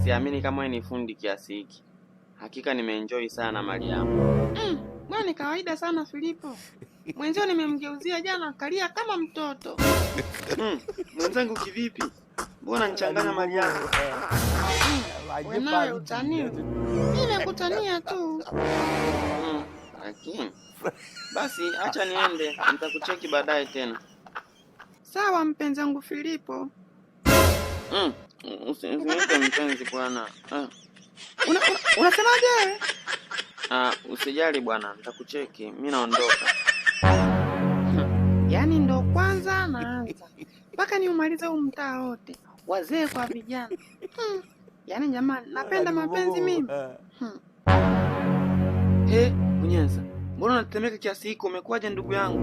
Siamini kama wewe ni fundi kiasi hiki. Hakika nimeenjoy sana Mariamu. Bwana ni kawaida sana Filipo. Mwenzio nimemgeuzia jana kalia kama mtoto. Mwenzangu kivipi? Mbona nichanganya Mariamu? Wewe naye utania. Nimekutania tu. Lakini basi acha niende, nitakucheki baadaye tena. Sawa mpenzi wangu Filipo. Usiniite mpenzi bwana. Unasemaje? Usijali bwana, nitakucheki. Mimi naondoka. Yaani ndo kwanza naanza. Mpaka niumalize huu mtaa wote. Wazee kwa vijana. Yaani jamani, napenda mapenzi mimi. Kunyenza. Mbona unatetemeka kiasi hiko? Umekuaje ndugu yangu?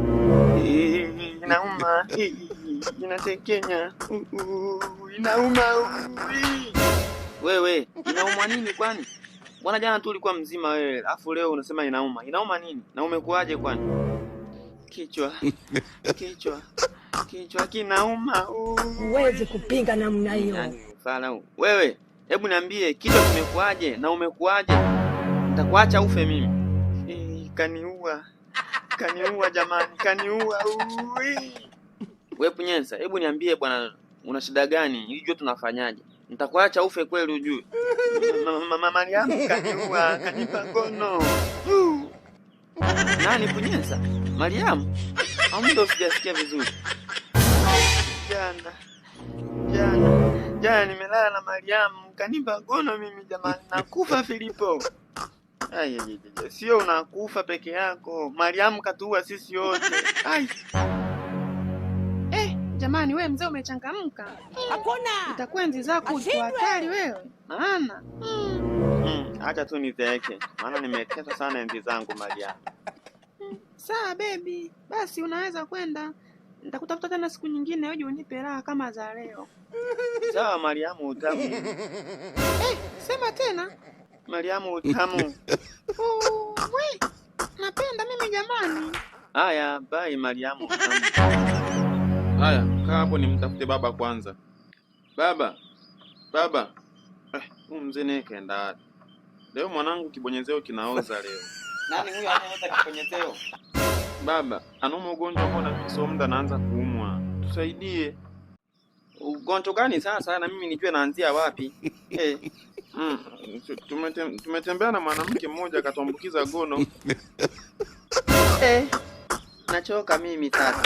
Inauma. Inatekenya. Inauma. Wewe, inauma nini kwani? Bwana jana tu ulikuwa mzima wewe, alafu leo unasema inauma. Inauma nini? Na umekuaje kwani? Kichwa kinauma. Huwezi kupinga namna hiyo. Fala wewe, hebu niambie kichwa kimekuaje na umekuaje? Nitakuacha ufe mimi. Kaniua jamani, kaniua. Wewe Punyenza, hebu niambie bwana, una shida gani? Unajua tunafanyaje? Nitakuacha ufe kweli ujue. Mama Mariamu kaniua, kanipa ngono. Nani Punyenza? Mariamu? Ndio sijasikia vizuri. Jana nimelala na Mariamu, kanipa ngono mimi jamani, nakufa Filipo. Sio unakufa peke yako. Mariamu katuua sisi wote. Jamani wewe mzee umechangamka. Hakuna. Itakuwa enzi zako hatari wewe. Maana. Acha tu nizeeke. Maana nimetesa sana enzi zangu Mariamu. Sawa baby. Basi unaweza kwenda. Nitakutafuta tena siku nyingine uje unipe raha kama za leo. Sawa Mariamu utamu. Sema tena. Mariamu utamu. Napenda mimi jamani. Haya, bye Mariamu utamu. Haya, kaa hapo nimtafute baba kwanza. Baba. Mzee naye kaenda wapi? Leo mwanangu kibonyezeo kinaoza leo. Nani huyo anaota kibonyezeo? Baba, anauma ugonjwa mbona kisomda naanza kuumwa. Tusaidie. Ugonjwa gani sasa na mimi nijue naanzia wapi? Tumetembea na mwanamke mmoja akatuambukiza gono. Nachoka mimi sasa.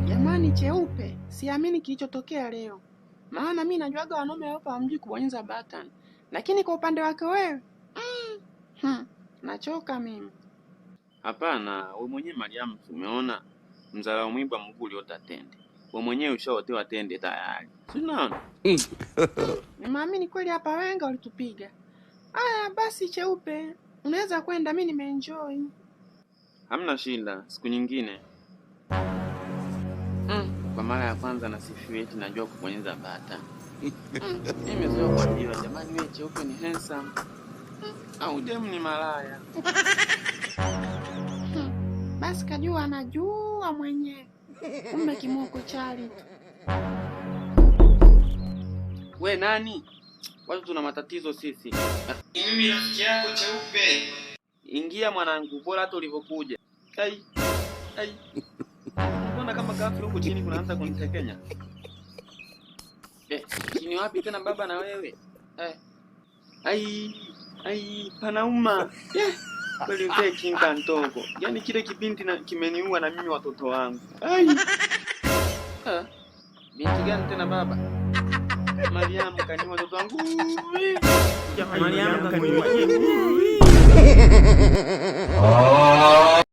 Jamani Cheupe, siamini kilichotokea leo. Maana mimi najuaga wanaume hapa hamjui kubonyeza button. Lakini kwa upande wake wewe, nachoka mimi. Hapana, wewe mwenyewe Mariamu umeona mzalao mwiba mguu uliota tende. Wewe mwenyewe ushaotewa tende tayari. Si unaona? Nimeamini kweli hapa wenga walitupiga. Haya basi Cheupe, unaweza kwenda, mimi nimeenjoy. Hamna shida, siku nyingine. Kwa mara ya kwanza nasifiwe eti najua kubonyeza button. Mimi sio kuambiwa jamani wewe Cheupe ni handsome. Au demu ni malaya. Basi kajua anajua mwenyewe. Kumbe kimoko chali. We nani? Watu tuna matatizo sisi. Mimi rafiki yako Cheupe. Ingia mwanangu, bora hata ulivyokuja. Mbona kama ghafla huko chini kunaanza kunitekenya? Chini wapi tena baba na wewe? Panauma. Kweli mzee kinga ndogo. Yaani kile kibinti kimeniua na mimi watoto wangu. Binti gani tena baba? Mariamu kaniua watoto wangu. Mariamu kaniua.